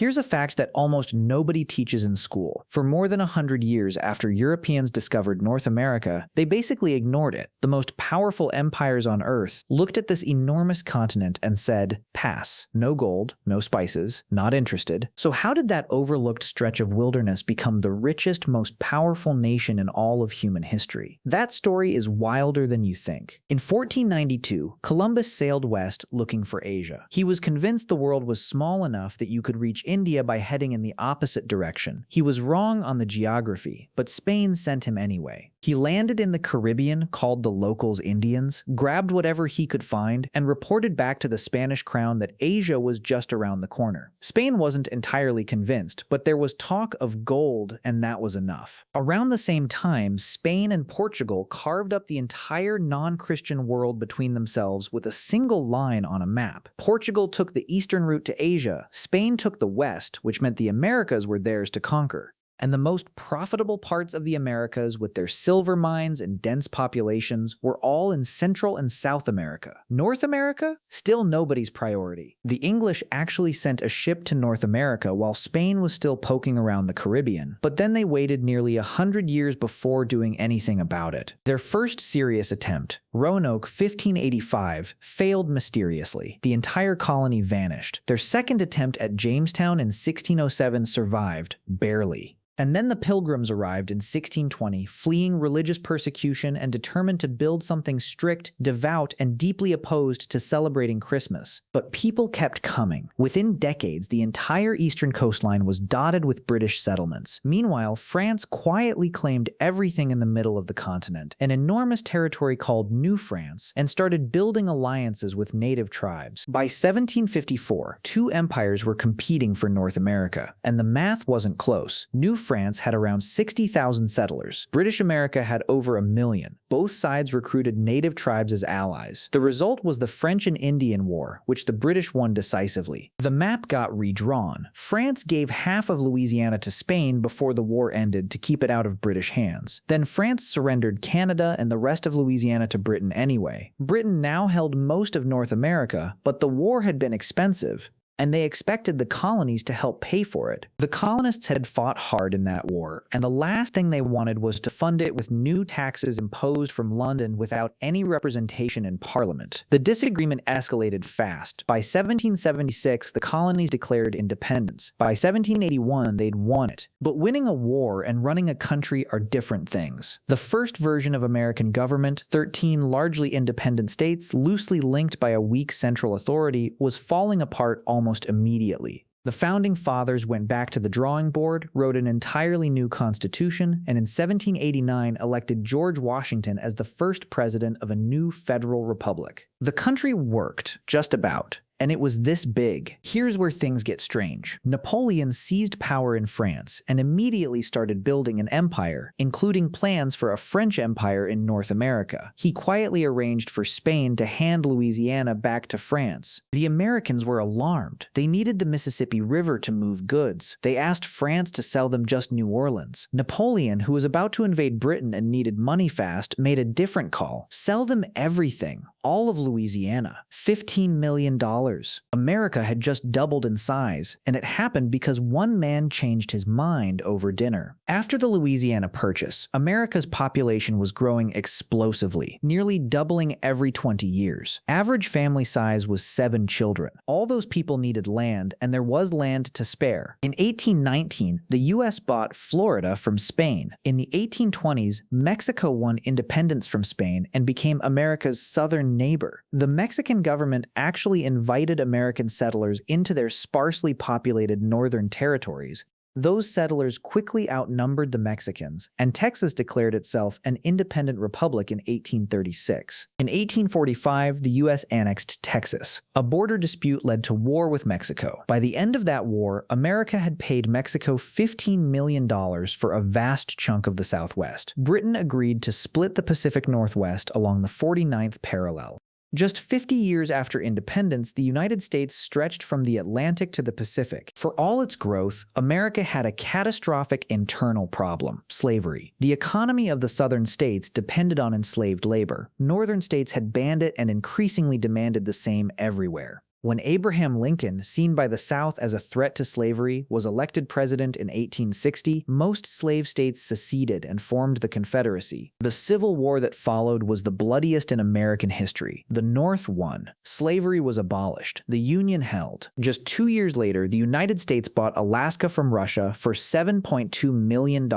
Here's a fact that almost nobody teaches in school. For more than 100 years after Europeans discovered North America, they basically ignored it. The most powerful empires on Earth looked at this enormous continent and said, pass. No gold, no spices, not interested. So how did that overlooked stretch of wilderness become the richest, most powerful nation in all of human history? That story is wilder than you think. In 1492, Columbus sailed west looking for Asia. He was convinced the world was small enough that you could reach India by heading in the opposite direction. He was wrong on the geography, but Spain sent him anyway. He landed in the Caribbean, called the locals Indians, grabbed whatever he could find, and reported back to the Spanish crown that Asia was just around the corner. Spain wasn't entirely convinced, but there was talk of gold, and that was enough. Around the same time, Spain and Portugal carved up the entire non-Christian world between themselves with a single line on a map. Portugal took the eastern route to Asia, Spain took the west, which meant the Americas were theirs to conquer. And the most profitable parts of the Americas, with their silver mines and dense populations, were all in Central and South America. North America? Still nobody's priority. The English actually sent a ship to North America while Spain was still poking around the Caribbean, but then they waited nearly 100 years before doing anything about it. Their first serious attempt, Roanoke 1585, failed mysteriously. The entire colony vanished. Their second attempt at Jamestown in 1607 survived, barely. And then the Pilgrims arrived in 1620, fleeing religious persecution and determined to build something strict, devout, and deeply opposed to celebrating Christmas. But people kept coming. Within decades, the entire eastern coastline was dotted with British settlements. Meanwhile, France quietly claimed everything in the middle of the continent, an enormous territory called New France, and started building alliances with native tribes. By 1754, two empires were competing for North America, and the math wasn't close. New France had around 60,000 settlers. British America had over 1 million. Both sides recruited native tribes as allies. The result was the French and Indian War, which the British won decisively. The map got redrawn. France gave half of Louisiana to Spain before the war ended to keep it out of British hands. Then France surrendered Canada and the rest of Louisiana to Britain anyway. Britain now held most of North America, but the war had been expensive, and they expected the colonies to help pay for it. The colonists had fought hard in that war, and the last thing they wanted was to fund it with new taxes imposed from London without any representation in Parliament. The disagreement escalated fast. By 1776, the colonies declared independence. By 1781, they'd won it. But winning a war and running a country are different things. The first version of American government, 13 largely independent states loosely linked by a weak central authority, was falling apart almost immediately. The Founding Fathers went back to the drawing board, wrote an entirely new constitution, and in 1789 elected George Washington as the first president of a new federal republic. The country worked, just about. And it was this big. Here's where things get strange. Napoleon seized power in France and immediately started building an empire, including plans for a French empire in North America. He quietly arranged for Spain to hand Louisiana back to France. The Americans were alarmed. They needed the Mississippi River to move goods. They asked France to sell them just New Orleans. Napoleon, who was about to invade Britain and needed money fast, made a different call. Sell them everything. All of Louisiana. $15 million. America had just doubled in size, and it happened because one man changed his mind over dinner. After the Louisiana Purchase, America's population was growing explosively, nearly doubling every 20 years. Average family size was 7 children. All those people needed land, and there was land to spare. In 1819, the U.S. bought Florida from Spain. In the 1820s, Mexico won independence from Spain and became America's southern neighbor. The Mexican government actually invited American settlers into their sparsely populated northern territories. Those settlers quickly outnumbered the Mexicans, and Texas declared itself an independent republic in 1836. In 1845, the U.S. annexed Texas. A border dispute led to war with Mexico. By the end of that war, America had paid Mexico $15 million for a vast chunk of the Southwest. Britain agreed to split the Pacific Northwest along the 49th parallel. Just 50 years after independence, the United States stretched from the Atlantic to the Pacific. For all its growth, America had a catastrophic internal problem: slavery. The economy of the southern states depended on enslaved labor. Northern states had banned it and increasingly demanded the same everywhere. When Abraham Lincoln, seen by the South as a threat to slavery, was elected president in 1860, most slave states seceded and formed the Confederacy. The Civil War that followed was the bloodiest in American history. The North won. Slavery was abolished. The Union held. Just 2 years later, the United States bought Alaska from Russia for $7.2 million,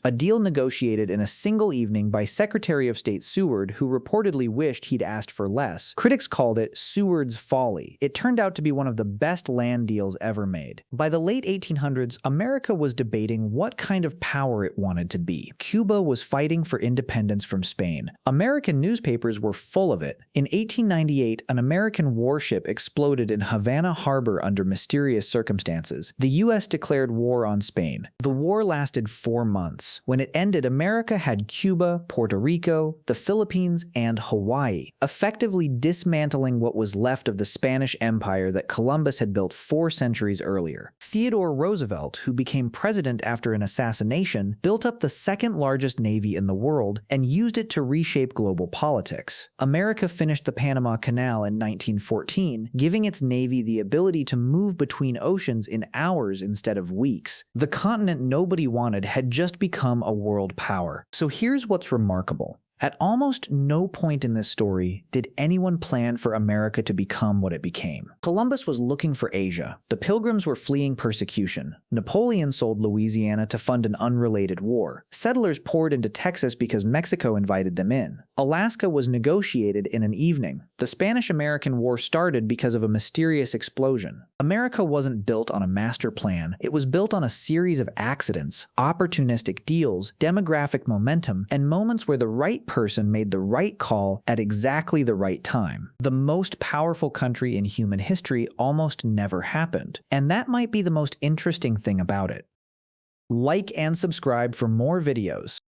a deal negotiated in a single evening by Secretary of State Seward, who reportedly wished he'd asked for less. Critics called it Seward's Folly. It turned out to be one of the best land deals ever made. By the late 1800s, America was debating what kind of power it wanted to be. Cuba was fighting for independence from Spain. American newspapers were full of it. In 1898, an American warship exploded in Havana Harbor under mysterious circumstances. The U.S. declared war on Spain. The war lasted 4 months. When it ended, America had Cuba, Puerto Rico, the Philippines, and Hawaii, effectively dismantling what was left of the Spanish Empire that Columbus had built 4 centuries earlier. Theodore Roosevelt, who became president after an assassination, built up the second largest navy in the world and used it to reshape global politics. America finished the Panama Canal in 1914, giving its navy the ability to move between oceans in hours instead of weeks. The continent nobody wanted had just become a world power. So here's what's remarkable. At almost no point in this story did anyone plan for America to become what it became. Columbus was looking for Asia. The Pilgrims were fleeing persecution. Napoleon sold Louisiana to fund an unrelated war. Settlers poured into Texas because Mexico invited them in. Alaska was negotiated in an evening. The Spanish-American War started because of a mysterious explosion. America wasn't built on a master plan. It was built on a series of accidents, opportunistic deals, demographic momentum, and moments where the right person made the right call at exactly the right time. The most powerful country in human history almost never happened, and that might be the most interesting thing about it. Like and subscribe for more videos.